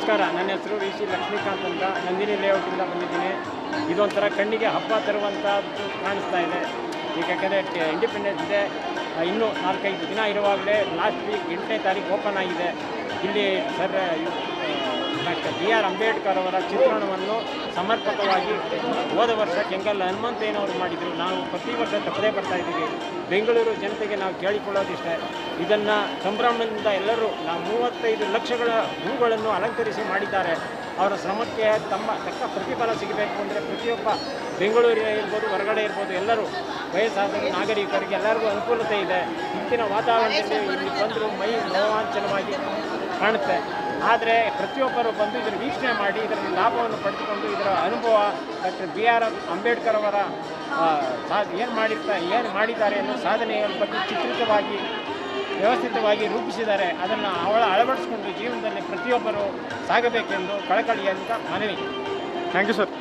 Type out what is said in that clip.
ನಮಸ್ಕಾರ. ನನ್ನ ಹೆಸರು ವಿ ಸಿ ಲಕ್ಷ್ಮೀಕಾಂತ್ ಅಂತ, ನಂದಿನಿ ಲೇಔಟಿಂದ ಬಂದಿದ್ದೀನಿ. ಇದೊಂಥರ ಕಣ್ಣಿಗೆ ಹಬ್ಬ ತರುವಂಥದ್ದು ಕಾಣಿಸ್ತಾ ಇದೆ. ಈಗ ಯಾಕಂದರೆ ಇಂಡಿಪೆಂಡೆನ್ಸ್ ಡೇ ಇನ್ನೂ 4-5 ದಿನ ಇರುವಾಗಲೇ ಲಾಸ್ಟ್ ವೀಕ್ 8ನೇ ತಾರೀಕು ಓಪನ್ ಆಗಿದೆ. ಇಲ್ಲಿ sir doctor B R Ambedkar ಅವರ ಚಿತ್ರಣವನ್ನು ಸಮರ್ಪಕವಾಗಿ ಹೋದ ವರ್ಷ ಕೆಂಗಲ್ ಹನುಮಂತಯ್ಯನವರು ಮಾಡಿದರು. ನಾವು ಪ್ರತಿ ವರ್ಷ ತಪ್ಪದೇ ಬರ್ತಾಯಿದ್ದೀವಿ. ಬೆಂಗಳೂರು ಜನತೆಗೆ ನಾವು ಕೇಳಿಕೊಳ್ಳೋದಿಷ್ಟೇ, ಇದನ್ನು ಸಂಭ್ರಮದಿಂದ ಎಲ್ಲರೂ ನಾವು 35 ಲಕ್ಷಗಳ ಹೂಗಳನ್ನು ಅಲಂಕರಿಸಿ ಮಾಡಿದ್ದಾರೆ. ಅವರ ಶ್ರಮಕ್ಕೆ ತಕ್ಕ ಪ್ರತಿಫಲ ಸಿಗಬೇಕು ಅಂದರೆ ಪ್ರತಿಯೊಬ್ಬ ಬೆಂಗಳೂರಿನ ಇರ್ಬೋದು, ಹೊರಗಡೆ ಇರ್ಬೋದು, ಎಲ್ಲರೂ ವಯಸ್ಸಾದ ನಾಗರಿಕರಿಗೆ ಎಲ್ಲರಿಗೂ ಅನುಕೂಲತೆ ಇದೆ. ಇಂದಿನ ವಾತಾವರಣದಲ್ಲಿ ಇಲ್ಲಿ ಬಂದರೂ ಮೈ ರೋಮಾಂಚನವಾಗಿ ಕಾಣುತ್ತೆ. ಆದರೆ ಪ್ರತಿಯೊಬ್ಬರು ಬಂದು ಇದನ್ನು ವೀಕ್ಷಣೆ ಮಾಡಿ ಇದರಲ್ಲಿ ಲಾಭವನ್ನು ಪಡೆದುಕೊಂಡು ಇದರ ಅನುಭವ ಡಾಕ್ಟರ್ ಬಿ ಆರ್ ಅಂಬೇಡ್ಕರ್ ಅವರ ಏನು ಮಾಡಿದ್ದಾರೆ ಅನ್ನೋ ಸಾಧನೆಯ ಬಗ್ಗೆ ಚಿತ್ರಿತವಾಗಿ ವ್ಯವಸ್ಥಿತವಾಗಿ ರೂಪಿಸಿದ್ದಾರೆ. ಅದನ್ನು ಅಳವಡಿಸಿಕೊಂಡು ಜೀವನದಲ್ಲಿ ಪ್ರತಿಯೊಬ್ಬರು ಸಾಗಬೇಕೆಂದು ಕಳಕಳಿಯಿಂದ ಮನವಿ. Thank you sir.